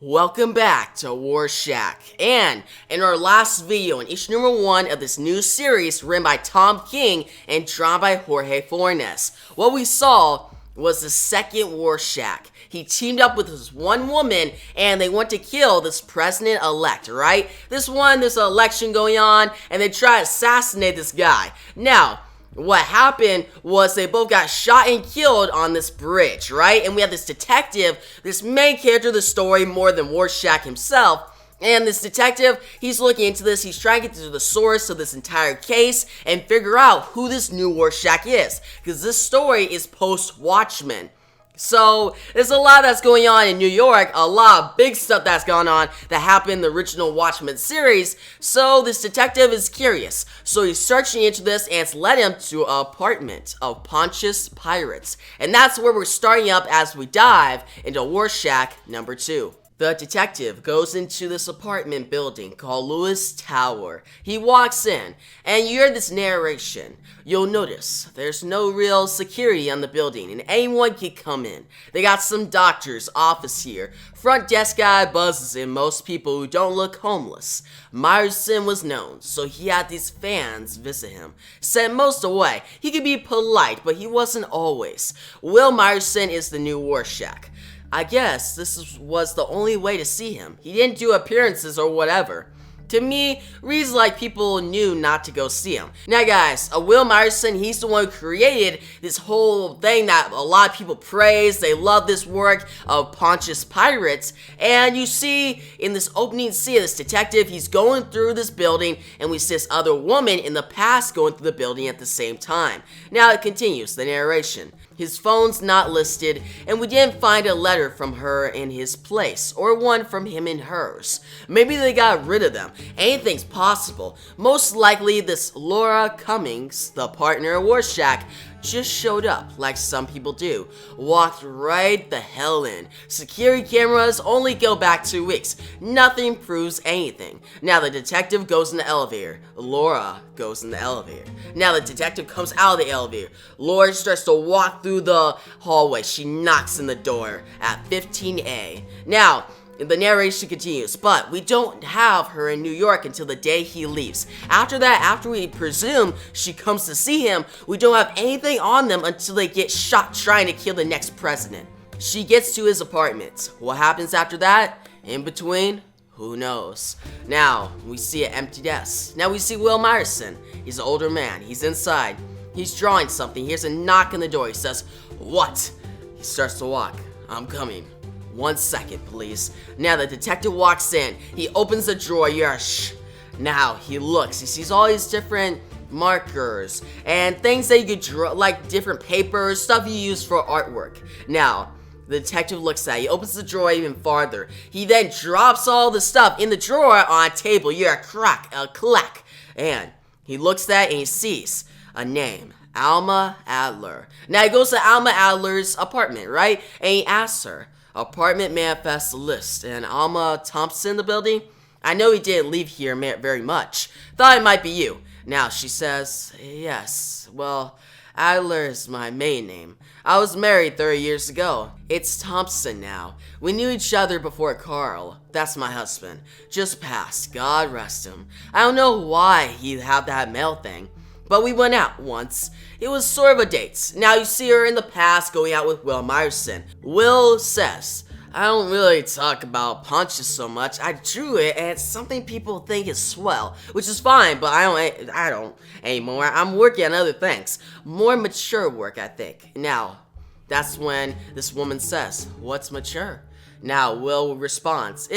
Welcome back to Rorschach, and in our last video in issue number 1 of this new series written by Tom King and drawn by Jorge Fornes, what we saw was the second Rorschach. He teamed up with this one woman and they went to kill this president-elect, right? There's an election going on and they try to assassinate this guy. Now, what happened was they both got shot and killed on this bridge, right? And we have this detective, this main character of the story more than Rorschach himself. And this detective, he's looking into this, he's trying to get to the source of this entire case and figure out who this new Rorschach is. Because this story is post-Watchmen. So, there's a lot that's going on in New York, a lot of big stuff that's gone on that happened in the original Watchmen series, so this detective is curious. So he's searching into this and it's led him to an apartment of Pontious pirates. And that's where we're starting up as we dive into Rorschach number 2. The detective goes into this apartment building called Lewis Tower. He walks in, and you hear this narration. You'll notice there's no real security on the building, and anyone can come in. They got some doctor's office here. Front desk guy buzzes in most people who don't look homeless. Myerson was known, so he had these fans visit him. Sent most away. He could be polite, but he wasn't always. Will Myerson is the new Rorschach. I guess this was the only way to see him. He didn't do appearances or whatever. To me, reads like people knew not to go see him. Now guys, Will Myerson, he's the one who created this whole thing that a lot of people praise. They love this work of Pontious Pirates. And you see in this opening scene, this detective, he's going through this building and we see this other woman in the past going through the building at the same time. Now it continues, the narration. His phone's not listed, and we didn't find a letter from her in his place, or one from him in hers. Maybe they got rid of them. Anything's possible. Most likely this Laura Cummings, the partner of Rorschach, just showed up like some people do. Walked right the hell in. Security cameras only go back 2 weeks. Nothing proves anything. Now the detective goes in the elevator. Laura goes in the elevator. Now the detective comes out of the elevator. Laura starts to walk through the hallway. She knocks in the door at 15A. Now, the narration continues, but we don't have her in New York until the day he leaves. After that, after we presume she comes to see him, we don't have anything on them until they get shot trying to kill the next president. She gets to his apartment. What happens after that? In between? Who knows? Now, we see an empty desk. Now we see Will Myerson. He's an older man. He's inside. He's drawing something. He hears a knock on the door. He says, "What?" He starts to walk. "I'm coming. 1 second, please." Now the detective walks in. He opens the drawer. Shh. Now he looks. He sees all these different markers and things that you could draw, like different papers, stuff you use for artwork. Now, the detective looks at it. He opens the drawer even farther. He then drops all the stuff in the drawer on a table. You hear a crack, a clack. And he looks at it and he sees a name. Alma Adler. Now he goes to Alma Adler's apartment, right? And he asks her, "Apartment manifest list, and Alma Thompson in the building? I know he didn't leave here very much. Thought it might be you." Now she says, "Yes, well, Adler is my maiden name. I was married 30 years ago. It's Thompson now. We knew each other before Carl. That's my husband. Just passed. God rest him. I don't know why he'd have that male thing. But we went out once. It was sort of a date. Now you see her in the past going out with Will Myerson. Will says, "I don't really talk about Pontious so much. I drew it and it's something people think is swell, which is fine, but I don't anymore. I'm working on other things. More mature work, I think." Now, that's when this woman says, "What's mature?" Now Will responds,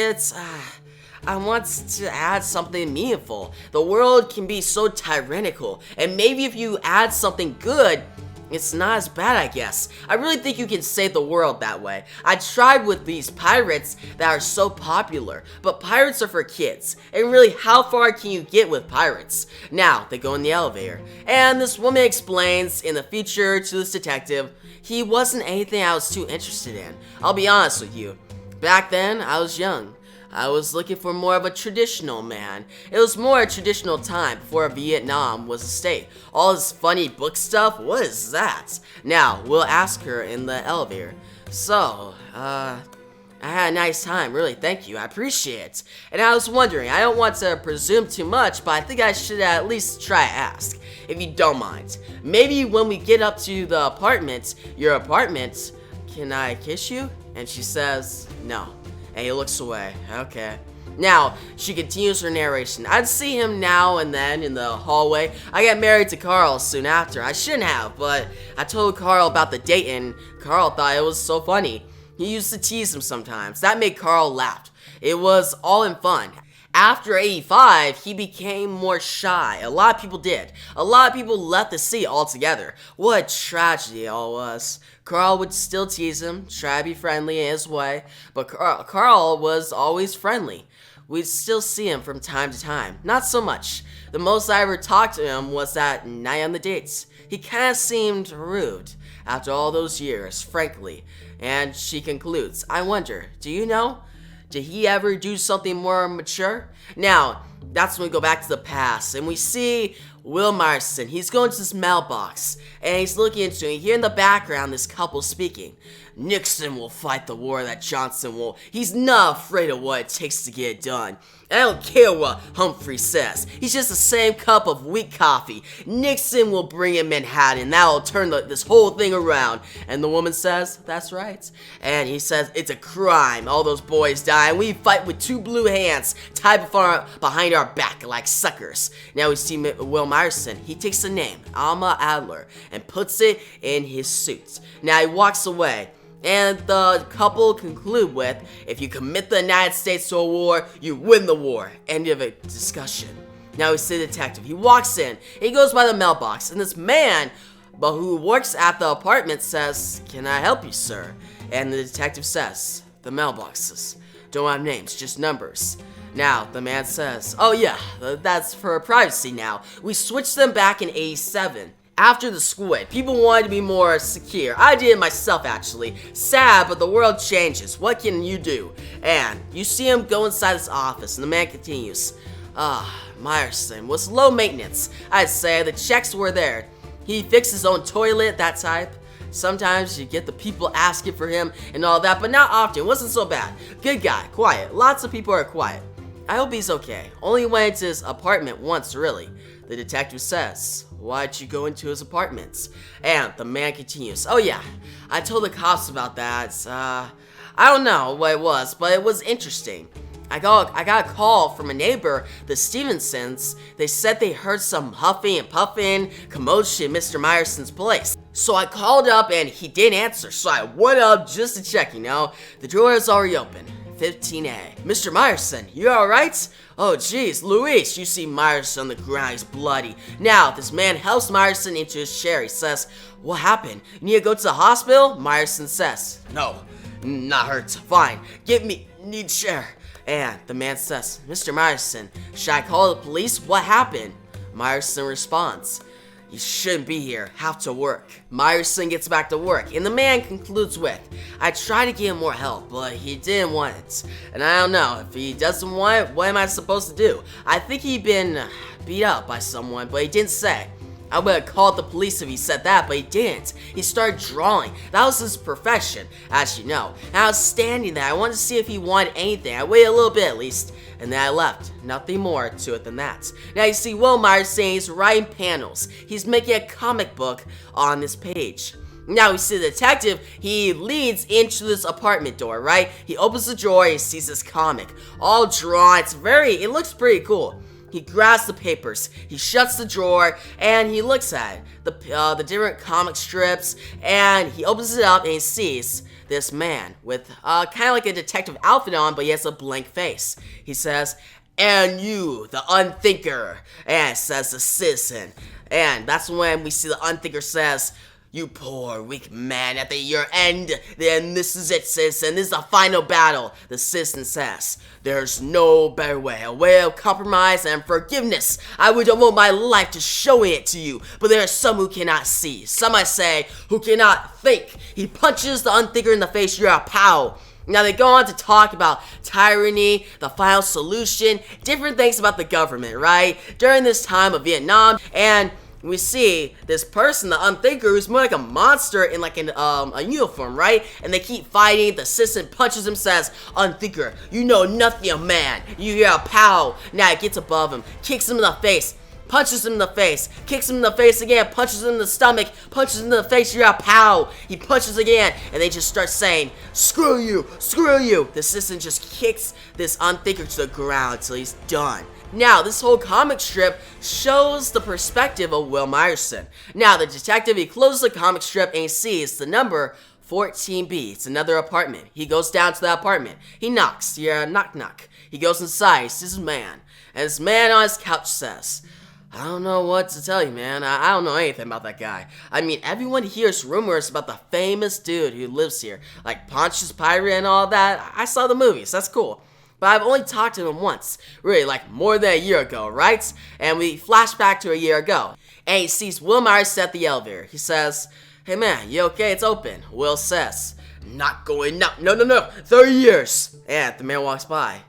I want to add something meaningful. The world can be so tyrannical, and maybe if you add something good, it's not as bad, I guess. I really think you can save the world that way. I tried with these pirates that are so popular, but pirates are for kids, and really, how far can you get with pirates? Now, they go in the elevator, and this woman explains in the future to this detective, he wasn't anything I was too interested in. I'll be honest with you. Back then, I was young. I was looking for more of a traditional man. It was more a traditional time before Vietnam was a state. All this funny book stuff, what is that? Now, we'll ask her in the elevator. So, I had a nice time, really, thank you, I appreciate it. And I was wondering, I don't want to presume too much, but I think I should at least try to ask, if you don't mind. Maybe when we get up to the apartment, your apartment, can I kiss you? And she says, no. And he looks away, okay. Now, she continues her narration. I'd see him now and then in the hallway. I got married to Carl soon after. I shouldn't have, but I told Carl about the date and Carl thought it was so funny. He used to tease him sometimes. That made Carl laugh. It was all in fun. After 85, he became more shy. A lot of people did. A lot of people left the city altogether. What a tragedy it all was. Carl would still tease him, try to be friendly in his way, but Carl was always friendly. We'd still see him from time to time. Not so much. The most I ever talked to him was that night on the dates. He kinda seemed rude after all those years, frankly. And she concludes, I wonder, do you know? Did he ever do something more mature? Now, that's when we go back to the past and we see Will Myerson. He's going to this mailbox and he's looking into it. You hear in the background this couple speaking. Nixon will fight the war that Johnson will. He's not afraid of what it takes to get it done. I don't care what Humphrey says. He's just the same cup of weak coffee. Nixon will bring in Manhattan. That'll turn this whole thing around. And the woman says, that's right. And he says, it's a crime. All those boys die. And we fight with two blue hands tied behind our back like suckers. Now we see Will Myerson. He takes the name, Alma Adler, and puts it in his suit. Now he walks away. And the couple conclude with, if you commit the United States to a war, you win the war. End of a discussion. Now we see the detective. He walks in, he goes by the mailbox, and this man, who works at the apartment says, can I help you, sir? And the detective says, the mailboxes don't have names, just numbers. Now, the man says, oh yeah, that's for privacy now. We switched them back in 87. After the squid, people wanted to be more secure. I did it myself, actually. Sad, but the world changes. What can you do? And you see him go inside his office, and the man continues. Myerson was low maintenance. I'd say the checks were there. He fixed his own toilet, that type. Sometimes you get the people asking for him and all that, but not often. It wasn't so bad. Good guy, quiet. Lots of people are quiet. I hope he's okay. Only went into his apartment once, really. The detective says, why'd you go into his apartments? And the man continues, oh yeah, I told the cops about that. I don't know what it was, but it was interesting. I got a call from a neighbor, the Stevensons. They said they heard some huffing and puffing, commotion in Mr. Myerson's place. So I called up and he didn't answer, so I went up just to check, you know. The door is already open. 15A. Mr. Myerson, you alright? Oh jeez, Luis, you see Myerson on the ground, he's bloody. Now, this man helps Myerson into his chair. He says, what happened? You need to go to the hospital? Myerson says, no, not hurt, fine, need chair. And the man says, Mr. Myerson, should I call the police? What happened? Myerson responds, you shouldn't be here, have to work. Myerson gets back to work, and the man concludes with, I tried to give him more help, but he didn't want it. And I don't know, if he doesn't want it, what am I supposed to do? I think he'd been beat up by someone, but he didn't say. I would have called the police if he said that, but he didn't. He started drawing. That was his profession, as you know. And I was standing there. I wanted to see if he wanted anything. I waited a little bit at least, and then I left. Nothing more to it than that. Now you see Will Myerson, he's writing panels. He's making a comic book on this page. Now we see the detective, he leads into this apartment door, right? He opens the door, he sees this comic. All drawn, it looks pretty cool. He grabs the papers, he shuts the drawer, and he looks at it, the different comic strips, and he opens it up and he sees this man with kind of like a detective outfit on, but he has a blank face. He says, and you, the unthinker, and it says the citizen. And that's when we see the unthinker says, you poor, weak man, at your end, then this is it, citizen, this is the final battle. The citizen says, there's no better way, a way of compromise and forgiveness. I would devote my life to showing it to you, but there are some who cannot see, some I say, who cannot think. He punches the unthinker in the face, you're a pal. Now they go on to talk about tyranny, the final solution, different things about the government, right? During this time of Vietnam, and we see this person, the Unthinker, who's more like a monster in like a uniform, right? And they keep fighting. The assistant punches him, says, "Unthinker, you know nothing, man." You hear a pow. Now it gets above him, kicks him in the face, punches him in the face, kicks him in the face again, punches him in the stomach, punches him in the face, you hear a pow. He punches again, and they just start saying, "Screw you, screw you." The assistant just kicks this Unthinker to the ground until he's done. Now, this whole comic strip shows the perspective of Will Myerson. Now, the detective, he closes the comic strip and he sees the number 14B. It's another apartment. He goes down to the apartment. He knocks. Yeah, knock, knock. He goes inside. He sees a man. And this man on his couch says, "I don't know what to tell you, man. I don't know anything about that guy. I mean, everyone hears rumors about the famous dude who lives here, like Pontious Pirate and all that. I saw the movies. That's cool. But I've only talked to him once, really, like more than a year ago, right?" And we flash back to a year ago. And he sees Will Myers at the elevator. He says, "Hey man, you okay? It's open." Will says, "Not going up. No. 30 years. And the man walks by.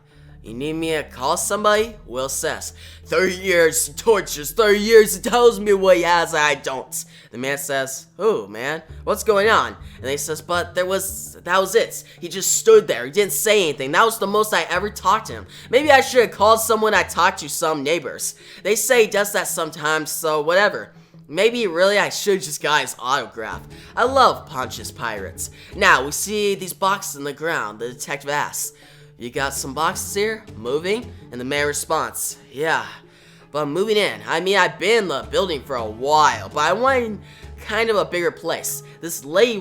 "You need me to call somebody?" Will says, 30 years, he tortures, 30 years, he tells me what he has, I don't. The man says, "Oh, man, what's going on?" And he says, "But that was it. He just stood there, he didn't say anything. That was the most I ever talked to him. Maybe I should have called someone I talked to, some neighbors. They say he does that sometimes, so whatever. Maybe really I should just got his autograph. I love Pontious Pirates." Now, we see these boxes in the ground. The detective asks, "You got some boxes here? Moving?" And the man responds, "Yeah, but I'm moving in. I mean, I've been in the building for a while, but I wanted kind of a bigger place. This lady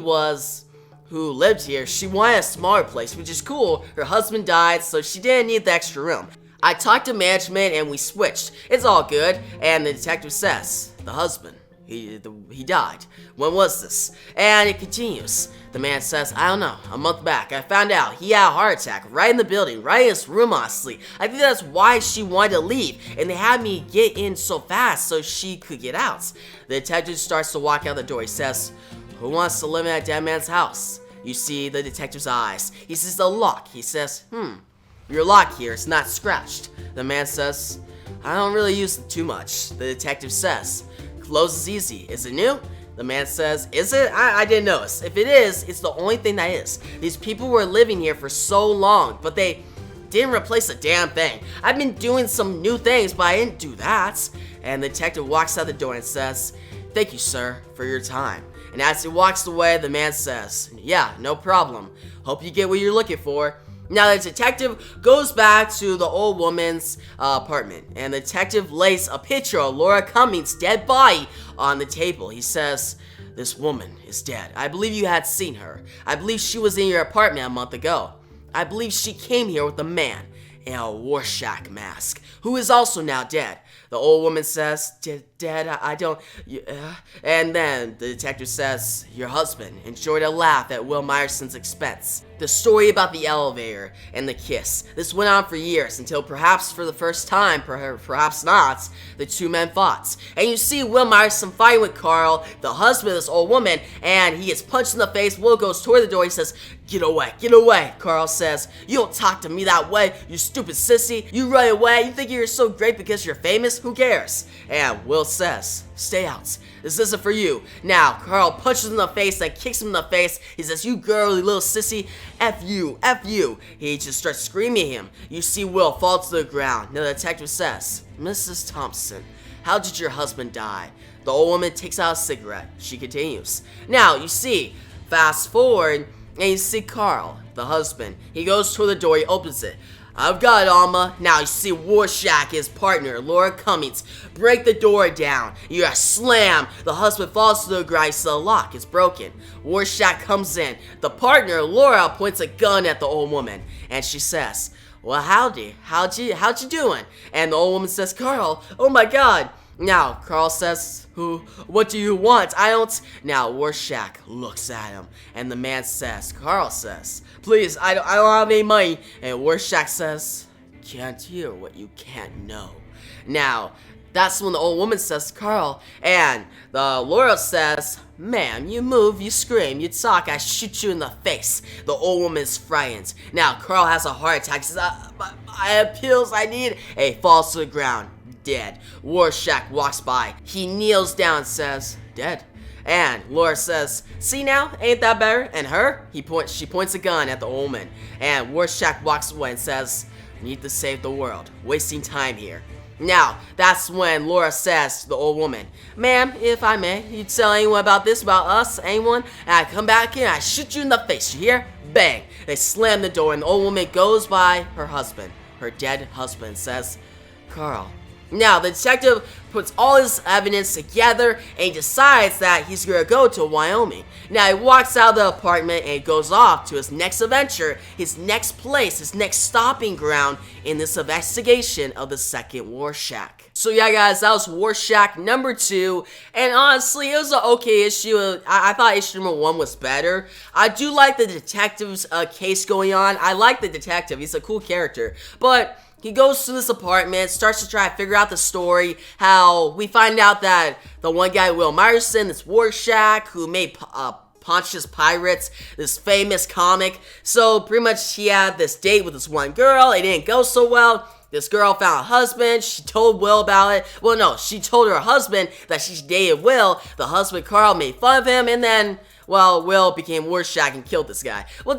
who lived here, she wanted a smaller place, which is cool. Her husband died, so she didn't need the extra room. I talked to management and we switched. It's all good." And the detective says, "The husband, he died. When was this?" And it continues. The man says, "I don't know, a month back. I found out he had a heart attack right in the building, right in his room, honestly. I think that's why she wanted to leave, and they had me get in so fast so she could get out." The detective starts to walk out the door. He says, "Who wants to live in that dead man's house?" You see the detective's eyes. He sees the lock. He says, "Your lock here is not scratched." The man says, "I don't really use it too much." The detective says, "Closes easy. Is it new?" The man says, "Is it? I didn't notice. If it is, it's the only thing that is. These people were living here for so long, but they didn't replace a damn thing. I've been doing some new things, but I didn't do that." And the detective walks out the door and says, "Thank you, sir, for your time." And as he walks away, the man says, "Yeah, no problem. Hope you get what you're looking for." Now the detective goes back to the old woman's apartment, and the detective lays a picture of Laura Cummings' dead body on the table. He says, "This woman is dead. I believe you had seen her. I believe she was in your apartment a month ago. I believe she came here with a man in a Rorschach mask, who is also now dead." The old woman says, Dead? I don't... And then the detective says, "Your husband enjoyed a laugh at Will Myerson's expense." The story about the elevator and the kiss. This went on for years until perhaps for the first time, perhaps not, the two men fought. And you see Will Myerson fighting with Carl, the husband of this old woman, and he gets punched in the face. Will goes toward the door. He says, "Get away, get away." Carl says, "You don't talk to me that way, you stupid sissy. You run away. You think you're so great because you're famous? Who cares?" And Will says, "Stay out. This isn't for you." Now, Carl punches him in the face and kicks him in the face. He says, "You girly little sissy, F you, F you." He just starts screaming at him. You see Will fall to the ground. Now the detective says, "Mrs. Thompson, how did your husband die?" The old woman takes out a cigarette. She continues. Now, you see, fast forward, and you see Carl, the husband. He goes toward the door, he opens it. "I've got it, Alma." Now you see Rorschach, his partner, Laura Cummings, break the door down. You hear a slam. The husband falls to the ground. So the lock is broken. Rorschach comes in. The partner, Laura, points a gun at the old woman, and she says, "Well, howdy. How'd you doing?" And the old woman says, "Carl, oh my God." Now, Carl says, What do you want? I don't..." Now, Rorschach looks at him, and the man says, Carl says, "Please, I don't have any money." And Rorschach says, "Can't hear what you can't know." Now, that's when the old woman says, "Carl," and the Laura says, "Ma'am, you move, you scream, you talk, I shoot you in the face." The old woman is frightened. Now, Carl has a heart attack. He says, "I have pills I need." And he falls to the ground, dead. Rorschach walks by. He kneels down and says, dead. And Laura says, see now, ain't that better? And her? She points a gun at the old woman. And Rorschach walks away and says, we need to save the world. Wasting time here. Now, that's when Laura says to the old woman, ma'am, if I may, you tell anyone about this, about us, anyone, and I come back here and I shoot you in the face, you hear? Bang! They slam the door and the old woman goes by her husband, her dead husband, says, Carl. Now, the detective puts all his evidence together and he decides that he's gonna go to Wyoming. Now, he walks out of the apartment and he goes off to his next adventure, his next place, his next stopping ground in this investigation of the second Rorschach. So yeah, guys, that was Rorschach number 2, and honestly, it was an okay issue. I thought issue number 1 was better. I do like the detective's case going on. I like the detective. He's a cool character, but he goes to this apartment, starts to try to figure out the story, how we find out that the one guy, Will Myerson, this Rorschach, who made Pontious Pirates, this famous comic. So pretty much he had this date with this one girl, it didn't go so well. This girl found a husband, she told Will about it. Well, no, she told her husband that she dated Will. The husband, Carl, made fun of him, and then, well, Will became Rorschach and killed this guy. Well,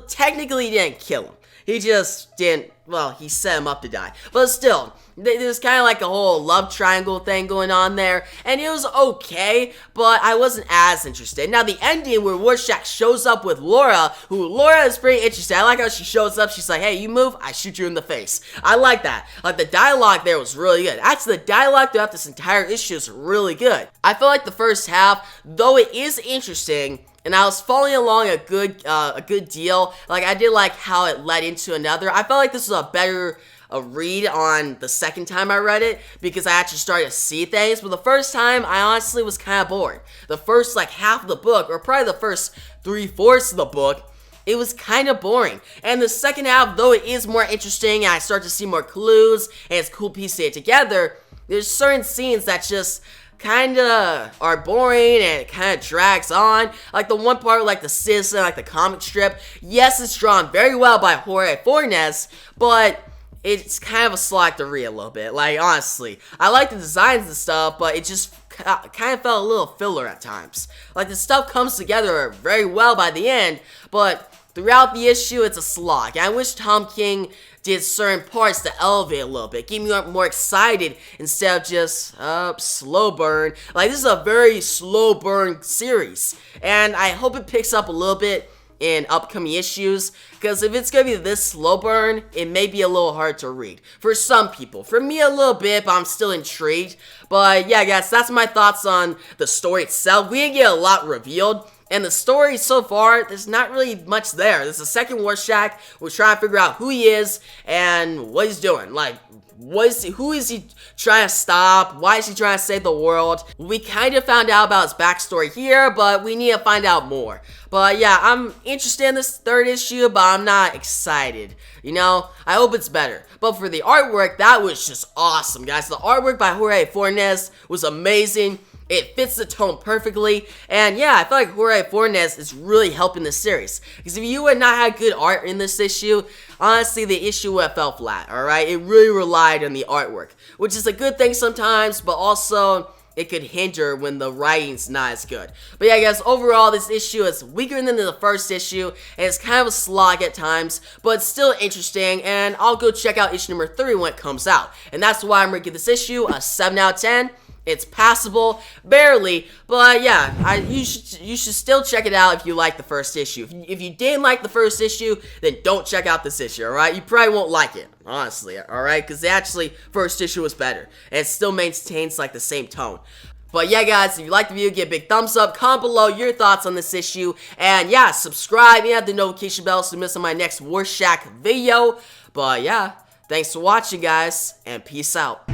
technically he didn't kill him. He just didn't, well, he set him up to die. But still, there's kind of like a whole love triangle thing going on there. And it was okay, but I wasn't as interested. Now, the ending where Rorschach shows up with Laura, who Laura is pretty interesting. I like how she shows up. She's like, hey, you move, I shoot you in the face. I like that. Like, the dialogue there was really good. Actually, the dialogue throughout this entire issue is really good. I feel like the first half, though it is interesting, and I was following along a good deal. Like, I did like how it led into another. I felt like this was a better read on the second time I read it, because I actually started to see things. But the first time, I honestly was kind of bored. The first, like, half of the book, or probably the first 3/4 of the book, it was kind of boring. And the second half, though it is more interesting, and I start to see more clues, and it's cool piecing it together, there's certain scenes that just kinda are boring and it kinda drags on. Like the one part, like the Citizen, like the comic strip, yes, it's drawn very well by Jorge Fornes, but it's kind of a slog to read a little bit. Like, honestly, I like the designs and stuff, but it just kind of felt a little filler at times. Like, the stuff comes together very well by the end, but throughout the issue, it's a slog. And I wish Tom King did certain parts to elevate a little bit, get me more excited instead of just slow burn. Like, this is a very slow burn series, and I hope it picks up a little bit in upcoming issues, because if it's gonna be this slow burn, it may be a little hard to read for some people. For me, a little bit, but I'm still intrigued. But yeah, guys, that's my thoughts on the story itself. We didn't get a lot revealed. And the story so far, there's not really much there. There's a second Rorschach. We're trying to figure out who he is and what he's doing. Like, who is he trying to stop? Why is he trying to save the world? We kind of found out about his backstory here, but we need to find out more. But yeah, I'm interested in this third issue, but I'm not excited. You know, I hope it's better. But for the artwork, that was just awesome, guys. The artwork by Jorge Fornes was amazing. It fits the tone perfectly, and yeah, I feel like Jorge Fornes is really helping this series. Because if you had not had good art in this issue, honestly, the issue would have fell flat, alright? It really relied on the artwork, which is a good thing sometimes, but also it could hinder when the writing's not as good. But yeah, guys, overall, this issue is weaker than the first issue, and it's kind of a slog at times, but it's still interesting, and I'll go check out issue number 3 when it comes out. And that's why I'm going to give this issue a 7 out of 10. It's passable, barely, but yeah, you should still check it out if you like the first issue. If you didn't like the first issue, then don't check out this issue, alright? You probably won't like it, honestly, alright? Because actually, first issue was better, and it still maintains, like, the same tone. But yeah, guys, if you like the video, give a big thumbs up, comment below your thoughts on this issue, and yeah, subscribe and hit the notification bell so you don't miss my next Rorschach video. But yeah, thanks for watching, guys, and peace out.